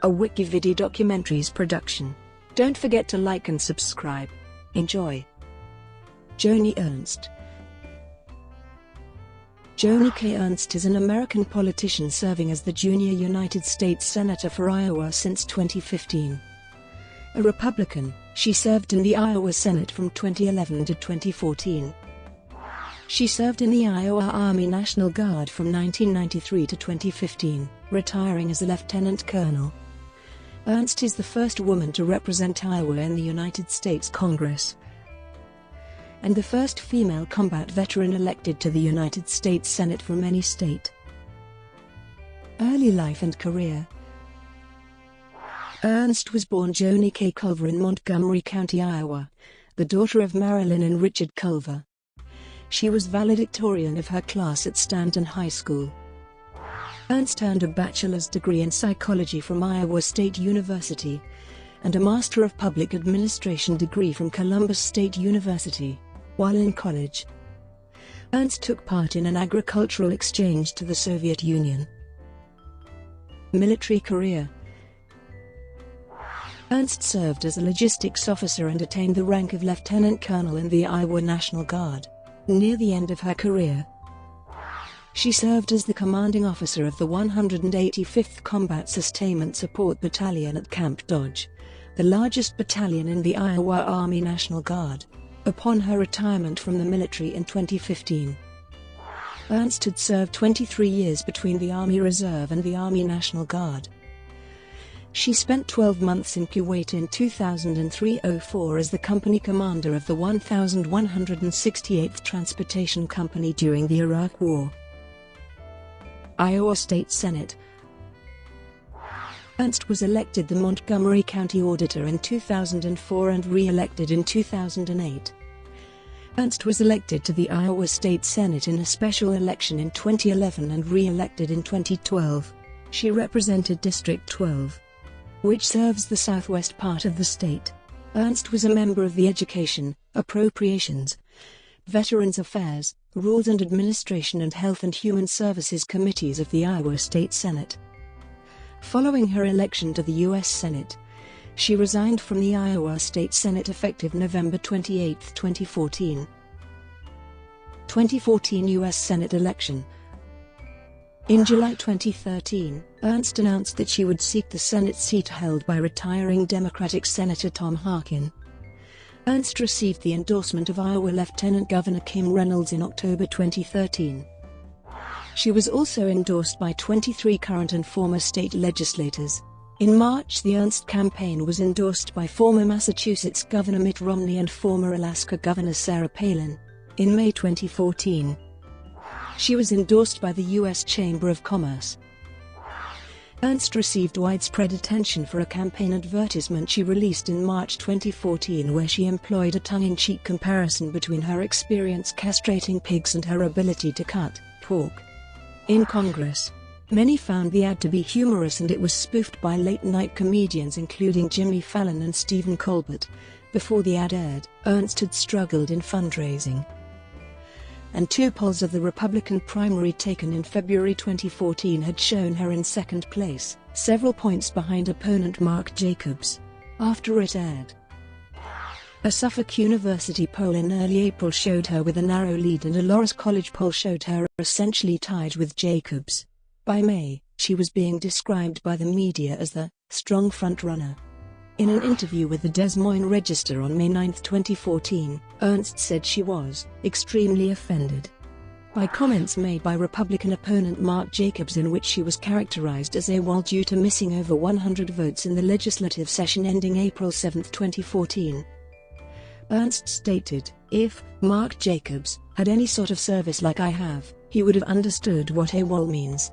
a WikiVidi documentaries production. Don't forget to like and subscribe. Enjoy. Joni Ernst. Joni Kay Ernst is an American politician serving as the junior United States Senator for Iowa since 2015. A Republican, she served in the Iowa Senate from 2011 to 2014. She served in the Iowa Army National Guard from 1993 to 2015, retiring as a lieutenant colonel. Ernst is the first woman to represent Iowa in the United States Congress, and the first female combat veteran elected to the United States Senate from any state. Early life and career. Ernst was born Joni Kay Culver in Montgomery County, Iowa, the daughter of Marilyn and Richard Culver. She was valedictorian of her class at Stanton High School. Ernst earned a bachelor's degree in psychology from Iowa State University and a Master of Public Administration degree from Columbus State University. While in college, Ernst took part in an agricultural exchange to the Soviet Union. Military career. Ernst served as a logistics officer and attained the rank of lieutenant colonel in the Iowa National Guard. Near the end of her career, she served as the commanding officer of the 185th Combat Sustainment Support Battalion at Camp Dodge, the largest battalion in the Iowa Army National Guard. Upon her retirement from the military in 2015, Ernst had served 23 years between the Army Reserve and the Army National Guard. She spent 12 months in Kuwait in 2003-04 as the company commander of the 1168th Transportation Company during the Iraq War. Iowa State Senate. Ernst was elected the Montgomery County Auditor in 2004 and re-elected in 2008. Ernst was elected to the Iowa State Senate in a special election in 2011 and re-elected in 2012. She represented District 12, which serves the southwest part of the state. Ernst was a member of the Education, Appropriations, Veterans Affairs, Rules and Administration and Health and Human Services Committees of the Iowa State Senate. Following her election to the U.S. Senate, she resigned from the Iowa State Senate effective November 28, 2014. 2014 U.S. Senate election. In July 2013, Ernst announced that she would seek the Senate seat held by retiring Democratic Senator Tom Harkin. Ernst received the endorsement of Iowa Lieutenant Governor Kim Reynolds in October 2013. She was also endorsed by 23 current and former state legislators. In March, the Ernst campaign was endorsed by former Massachusetts Governor Mitt Romney and former Alaska Governor Sarah Palin. In May 2014, she was endorsed by the U.S. Chamber of Commerce. Ernst received widespread attention for a campaign advertisement she released in March 2014 where she employed a tongue-in-cheek comparison between her experience castrating pigs and her ability to cut pork. In Congress, many found the ad to be humorous and it was spoofed by late-night comedians including Jimmy Fallon and Stephen Colbert. Before the ad aired, Ernst had struggled in fundraising, and two polls of the Republican primary taken in February 2014 had shown her in second place, several points behind opponent Mark Jacobs. After it aired, a Suffolk University poll in early April showed her with a narrow lead and a Loras College poll showed her essentially tied with Jacobs. By May, she was being described by the media as the strong frontrunner. In an interview with the Des Moines Register on May 9, 2014, Ernst said she was extremely offended by comments made by Republican opponent Mark Jacobs in which she was characterized as AWOL due to missing over 100 votes in the legislative session ending April 7, 2014. Ernst stated, "If Mark Jacobs had any sort of service like I have, he would have understood what AWOL means.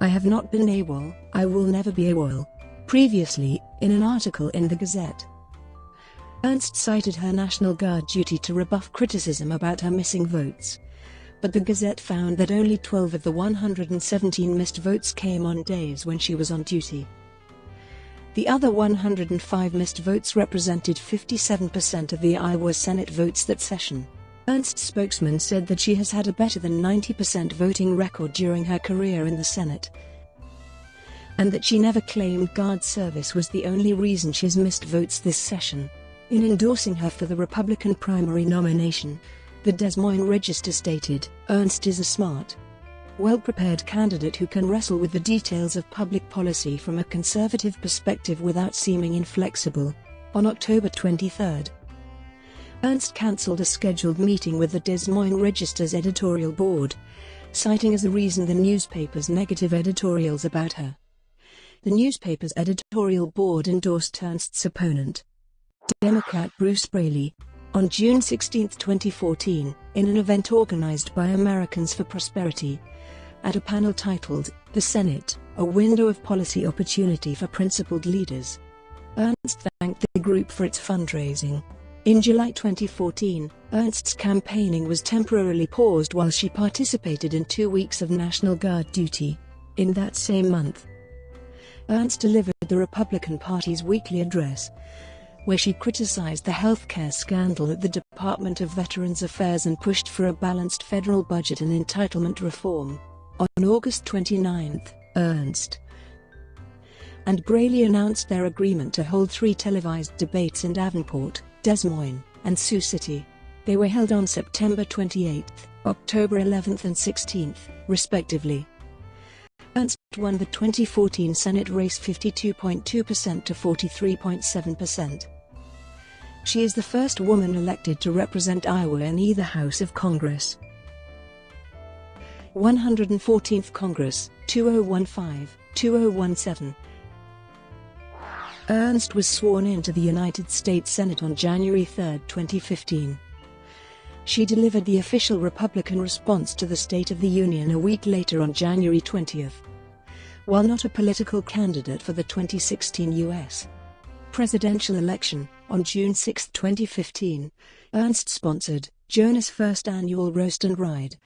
I have not been AWOL, I will never be AWOL." Previously, in an article in the Gazette, Ernst cited her National Guard duty to rebuff criticism about her missing votes, but the Gazette found that only 12 of the 117 missed votes came on days when she was on duty. The other 105 missed votes represented 57% of the Iowa Senate votes that session. Ernst's spokesman said that she has had a better than 90% voting record during her career in the Senate, and that she never claimed guard service was the only reason she's missed votes this session. In endorsing her for the Republican primary nomination, the Des Moines Register stated, "Ernst is a smart, well-prepared candidate who can wrestle with the details of public policy from a conservative perspective without seeming inflexible." On October 23, Ernst cancelled a scheduled meeting with the Des Moines Register's editorial board, citing as a reason the newspaper's negative editorials about her. The newspaper's editorial board endorsed Ernst's opponent, Democrat Bruce Braley, on June 16, 2014, in an event organized by Americans for Prosperity. At a panel titled, "The Senate, a Window of Policy Opportunity for Principled Leaders," Ernst thanked the group for its fundraising. In July 2014, Ernst's campaigning was temporarily paused while she participated in 2 weeks of National Guard duty. In that same month, Ernst delivered the Republican Party's weekly address, where she criticized the healthcare scandal at the Department of Veterans Affairs and pushed for a balanced federal budget and entitlement reform. On August 29, Ernst and Braley announced their agreement to hold 3 televised debates in Davenport, Des Moines, and Sioux City. They were held on September 28, October 11 and 16, respectively. Ernst won the 2014 Senate race 52.2% to 43.7%. She is the first woman elected to represent Iowa in either House of Congress. 114th Congress, 2015-2017. Ernst was sworn into the United States Senate on January 3, 2015. She delivered the official Republican response to the State of the Union a week later on January 20. While not a political candidate for the 2016 U.S. presidential election, on June 6, 2015, Ernst sponsored Joni's first annual Roast and Ride,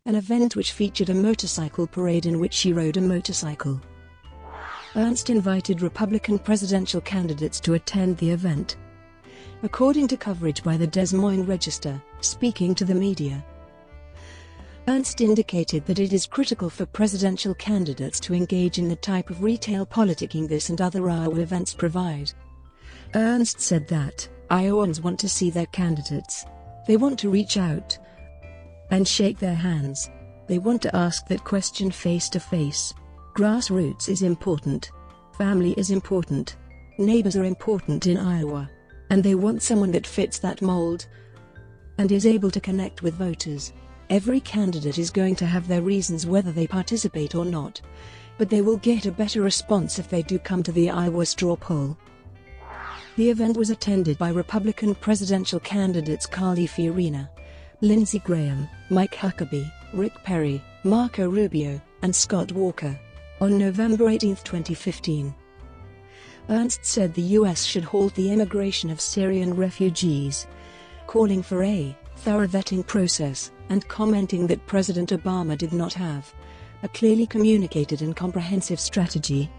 an event which featured a motorcycle parade in which she rode a motorcycle. Ernst invited Republican presidential candidates to attend the event. According to coverage by the Des Moines Register, speaking to the media, Ernst indicated that it is critical for presidential candidates to engage in the type of retail politicking this and other Iowa events provide. Ernst said that Iowans want to see their candidates. They want to reach out and shake their hands. They want to ask that question face to face. Grassroots is important. Family is important. Neighbors are important in Iowa. And they want someone that fits that mold and is able to connect with voters. Every candidate is going to have their reasons whether they participate or not, but they will get a better response if they do come to the Iowa straw poll. The event was attended by Republican presidential candidates Carly Fiorina, Lindsey Graham, Mike Huckabee, Rick Perry, Marco Rubio, and Scott Walker. On November 18, 2015, Ernst said the U.S. should halt the immigration of Syrian refugees, calling for a thorough vetting process, and commenting that President Obama did not have a clearly communicated and comprehensive strategy.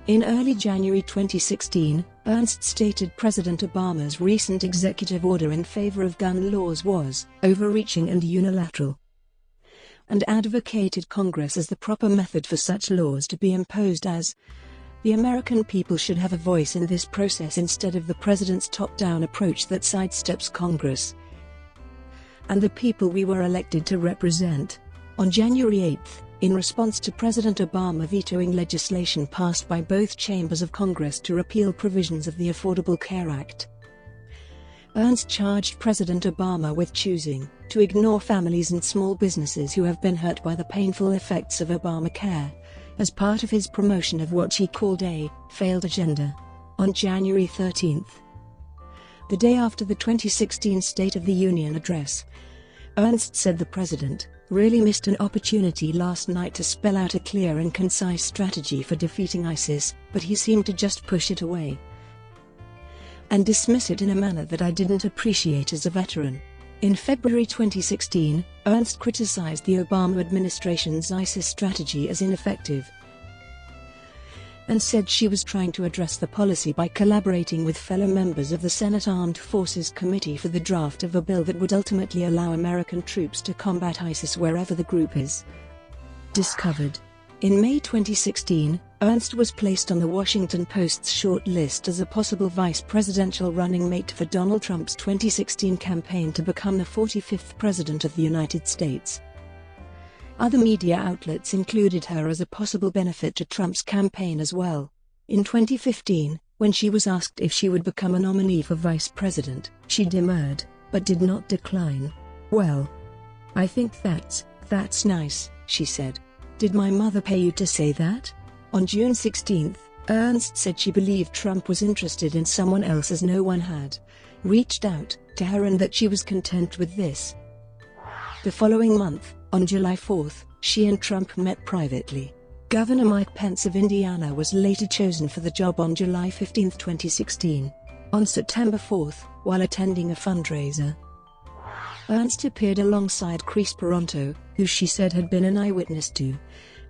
In early January 2016, Ernst stated President Obama's recent executive order in favor of gun laws was overreaching and unilateral, and advocated Congress as the proper method for such laws to be imposed, as the American people should have a voice in this process instead of the president's top-down approach that sidesteps Congress and the people we were elected to represent. On January 8, in response to President Obama vetoing legislation passed by both chambers of Congress to repeal provisions of the Affordable Care Act, Ernst charged President Obama with choosing to ignore families and small businesses who have been hurt by the painful effects of Obamacare, as part of his promotion of what she called a failed agenda. On January 13, the day after the 2016 State of the Union address, Ernst said the president really missed an opportunity last night to spell out a clear and concise strategy for defeating ISIS, but he seemed to just push it away and dismiss it in a manner that I didn't appreciate as a veteran. In February 2016, Ernst criticized the Obama administration's ISIS strategy as ineffective and said she was trying to address the policy by collaborating with fellow members of the Senate Armed Forces Committee for the draft of a bill that would ultimately allow American troops to combat ISIS wherever the group is discovered. In May 2016, Ernst was placed on the Washington Post's short list as a possible vice presidential running mate for Donald Trump's 2016 campaign to become the 45th President of the United States. Other media outlets included her as a possible benefit to Trump's campaign as well. In 2015, when she was asked if she would become a nominee for vice president, she demurred, but did not decline. "Well, I think that's nice," she said. "Did my mother pay you to say that?" On June 16, Ernst said she believed Trump was interested in someone else as no one had reached out to her and that she was content with this. The following month, on July 4, she and Trump met privately. Governor Mike Pence of Indiana was later chosen for the job on July 15, 2016. On September 4, while attending a fundraiser, Ernst appeared alongside Chris Peronto, who she said had been an eyewitness to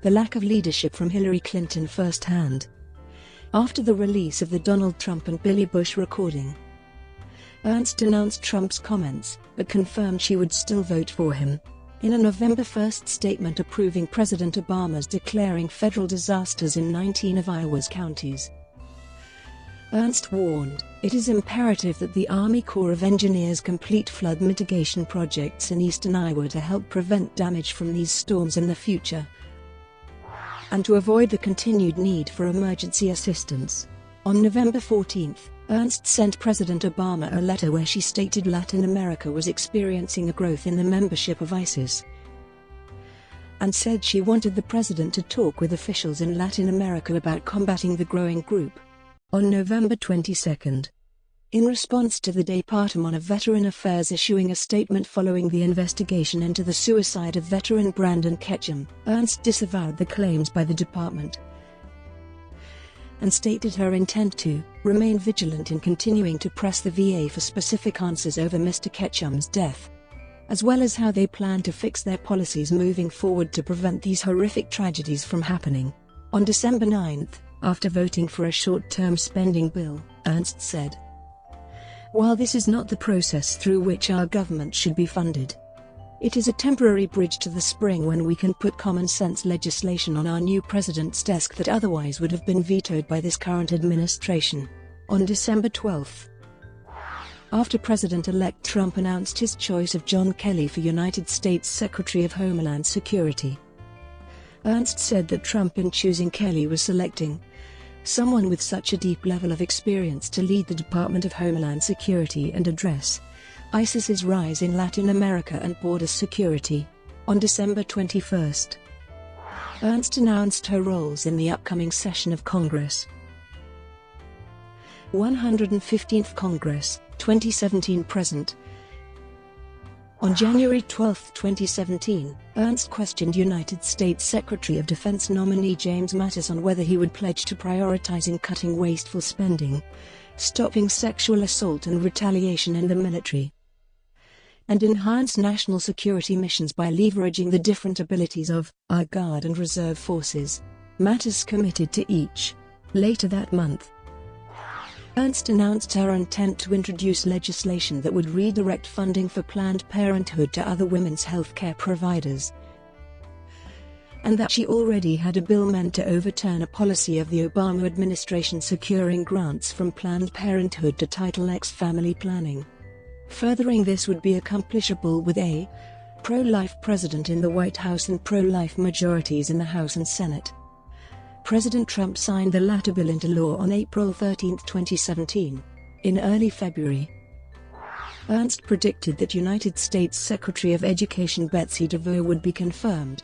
the lack of leadership from Hillary Clinton firsthand. After the release of the Donald Trump and Billy Bush recording, Ernst denounced Trump's comments, but confirmed she would still vote for him. In a November 1 statement approving President Obama's declaring federal disasters in 19 of Iowa's counties, Ernst warned, "It is imperative that the Army Corps of Engineers complete flood mitigation projects in eastern Iowa to help prevent damage from these storms in the future, and to avoid the continued need for emergency assistance." On November 14, Ernst sent President Obama a letter where she stated Latin America was experiencing a growth in the membership of ISIS, and said she wanted the president to talk with officials in Latin America about combating the growing group. On November 22, in response to the Department of Veteran Affairs issuing a statement following the investigation into the suicide of veteran Brandon Ketchum, Ernst disavowed the claims by the department and stated her intent to remain vigilant in continuing to press the VA for specific answers over Mr. Ketchum's death, as well as how they plan to fix their policies moving forward to prevent these horrific tragedies from happening. On December 9, after voting for a short-term spending bill, Ernst said, "While this is not the process through which our government should be funded, it is a temporary bridge to the spring when we can put common-sense legislation on our new president's desk that otherwise would have been vetoed by this current administration." On December 12, after President-elect Trump announced his choice of John Kelly for United States Secretary of Homeland Security, Ernst said that Trump in choosing Kelly was selecting someone with such a deep level of experience to lead the Department of Homeland Security and address ISIS's rise in Latin America and border security. On December 21, Ernst announced her roles in the upcoming session of Congress. 115th Congress, 2017 present. On January 12, 2017, Ernst questioned United States Secretary of Defense nominee James Mattis on whether he would pledge to prioritizing cutting wasteful spending, stopping sexual assault and retaliation in the military, and enhance national security missions by leveraging the different abilities of our Guard and Reserve forces. Mattis committed to each. Later that month, Ernst announced her intent to introduce legislation that would redirect funding for Planned Parenthood to other women's health care providers, and that she already had a bill meant to overturn a policy of the Obama administration securing grants from Planned Parenthood to Title X family planning. Furthering this would be accomplishable with a pro-life president in the White House and pro-life majorities in the House and Senate. President Trump signed the latter bill into law on April 13, 2017. In early February, Ernst predicted that United States Secretary of Education Betsy DeVos would be confirmed,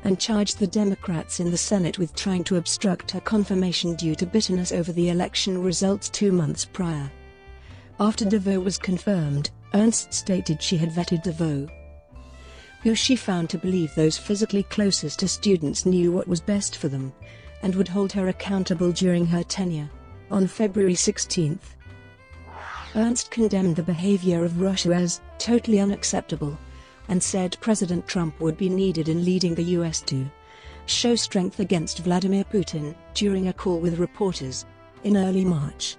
and charged the Democrats in the Senate with trying to obstruct her confirmation due to bitterness over the election results 2 months prior. After DeVos was confirmed, Ernst stated she had vetted DeVos, who she found to believe those physically closest to students knew what was best for them, and would hold her accountable during her tenure. On February 16, Ernst condemned the behavior of Russia as totally unacceptable, and said President Trump would be needed in leading the U.S. to show strength against Vladimir Putin. During a call with reporters in early March,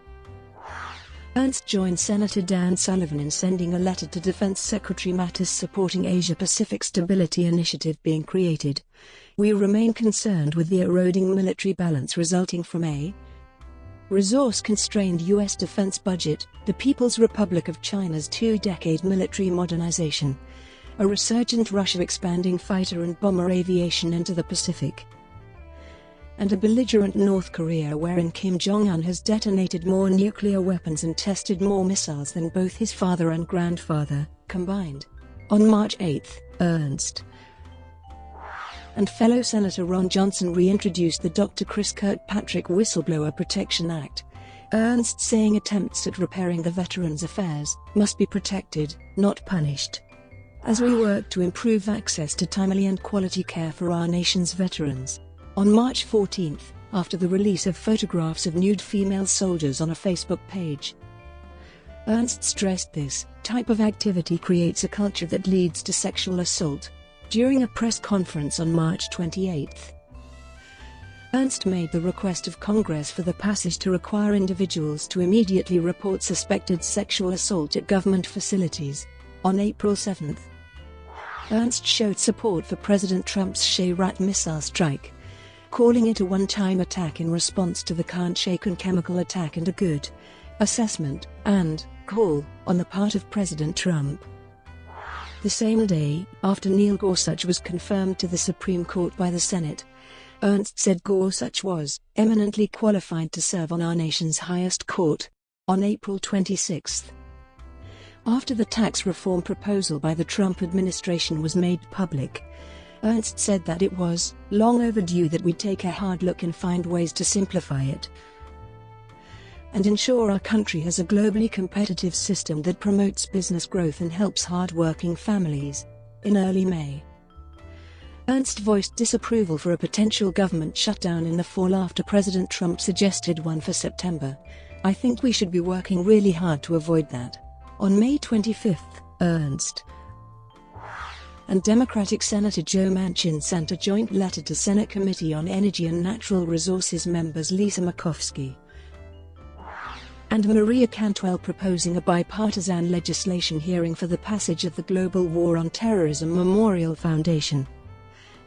Ernst joined Senator Dan Sullivan in sending a letter to Defense Secretary Mattis supporting Asia-Pacific Stability Initiative being created. "We remain concerned with the eroding military balance resulting from a resource-constrained U.S. defense budget, the People's Republic of China's two-decade military modernization, a resurgent Russia expanding fighter and bomber aviation into the Pacific, and a belligerent North Korea wherein Kim Jong-un has detonated more nuclear weapons and tested more missiles than both his father and grandfather combined." On March 8, Ernst and fellow Senator Ron Johnson reintroduced the Dr. Chris Kirkpatrick Whistleblower Protection Act, Ernst saying attempts at repairing the veterans' affairs must be protected, not punished, as we work to improve access to timely and quality care for our nation's veterans. On March 14, after the release of photographs of nude female soldiers on a Facebook page, Ernst stressed this type of activity creates a culture that leads to sexual assault. During a press conference on March 28, Ernst made the request of Congress for the passage to require individuals to immediately report suspected sexual assault at government facilities. On April 7, Ernst showed support for President Trump's Shayrat missile strike, calling it a one-time attack in response to the Khan Shaykhun chemical attack and a good assessment and call on the part of President Trump. The same day, after Neil Gorsuch was confirmed to the Supreme Court by the Senate, Ernst said Gorsuch was eminently qualified to serve on our nation's highest court. On April 26, after the tax reform proposal by the Trump administration was made public, Ernst said that it was long overdue that we take a hard look and find ways to simplify it and ensure our country has a globally competitive system that promotes business growth and helps hard-working families. In early May, Ernst voiced disapproval for a potential government shutdown in the fall after President Trump suggested one for September. "I think we should be working really hard to avoid that." On May 25, Ernst and Democratic Senator Joe Manchin sent a joint letter to Senate Committee on Energy and Natural Resources members Lisa Murkowski and Maria Cantwell proposing a bipartisan legislation hearing for the passage of the Global War on Terrorism Memorial Foundation,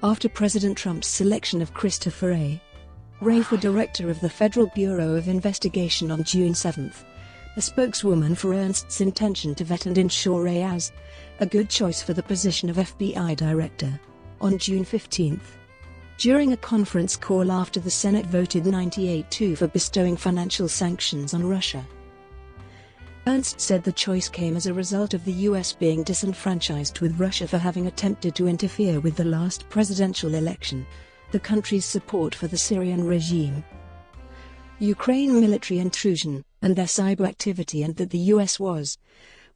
after President Trump's selection of Christopher A. Wray for director of the Federal Bureau of Investigation on June 7, a spokeswoman for Ernst's intention to vet and ensure Wray as a good choice for the position of FBI director. On June 15, during a conference call after the Senate voted 98-2 for bestowing financial sanctions on Russia, Ernst said the choice came as a result of the U.S. being disenfranchised with Russia for having attempted to interfere with the last presidential election, the country's support for the Syrian regime, Ukraine military intrusion, and their cyber activity, and that the U.S. was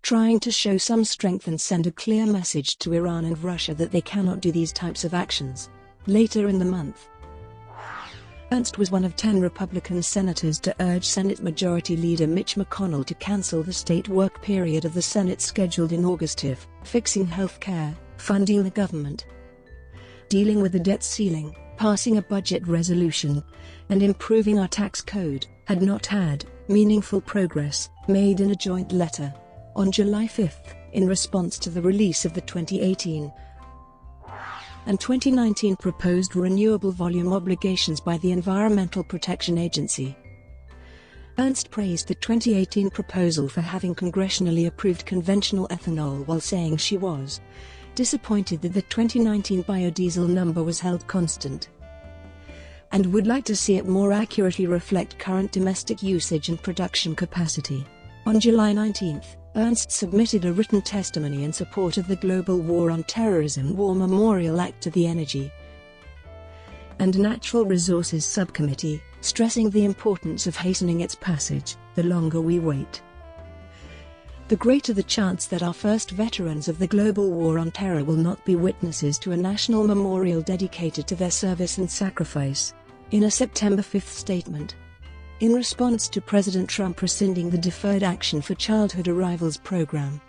trying to show some strength and send a clear message to Iran and Russia that they cannot do these types of actions. Later in the month, Ernst was one of 10 Republican senators to urge Senate Majority Leader Mitch McConnell to cancel the state work period of the Senate scheduled in August if fixing health care, funding the government, dealing with the debt ceiling, passing a budget resolution, and improving our tax code had not had meaningful progress made in a joint letter. On July 5, in response to the release of the 2018 and 2019 proposed renewable volume obligations by the Environmental Protection Agency, Ernst praised the 2018 proposal for having congressionally approved conventional ethanol while saying she was disappointed that the 2019 biodiesel number was held constant and would like to see it more accurately reflect current domestic usage and production capacity. On July 19, Ernst submitted a written testimony in support of the Global War on Terrorism War Memorial Act to the Energy and Natural Resources Subcommittee, stressing the importance of hastening its passage. The longer we wait, the greater the chance that our first veterans of the global war on terror will not be witnesses to a national memorial dedicated to their service and sacrifice. In a September 5 statement, in response to President Trump rescinding the Deferred Action for Childhood Arrivals program,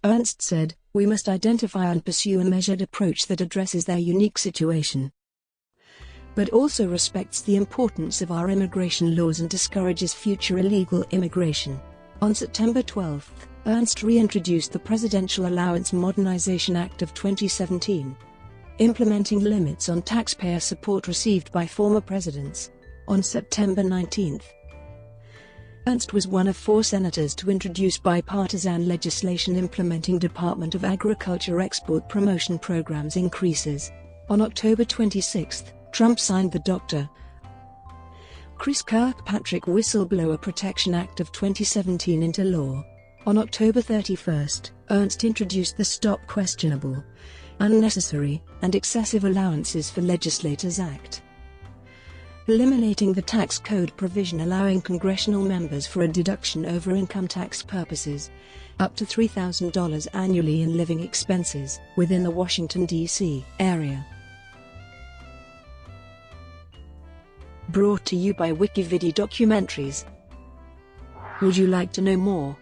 Ernst said, "We must identify and pursue a measured approach that addresses their unique situation, but also respects the importance of our immigration laws and discourages future illegal immigration." On September 12, Ernst reintroduced the Presidential Allowance Modernization Act of 2017, implementing limits on taxpayer support received by former presidents. On September 19, Ernst was one of 4 senators to introduce bipartisan legislation implementing Department of Agriculture export promotion programs increases. On October 26, Trump signed the Dr. Chris Kirkpatrick Whistleblower Protection Act of 2017 into law. On October 31, Ernst introduced the Stop Questionable, Unnecessary, and Excessive Allowances for Legislators Act, eliminating the tax code provision allowing congressional members for a deduction over income tax purposes, up to $3,000 annually in living expenses, within the Washington, D.C. area. Brought to you by WikiVidi Documentaries. Would you like to know more?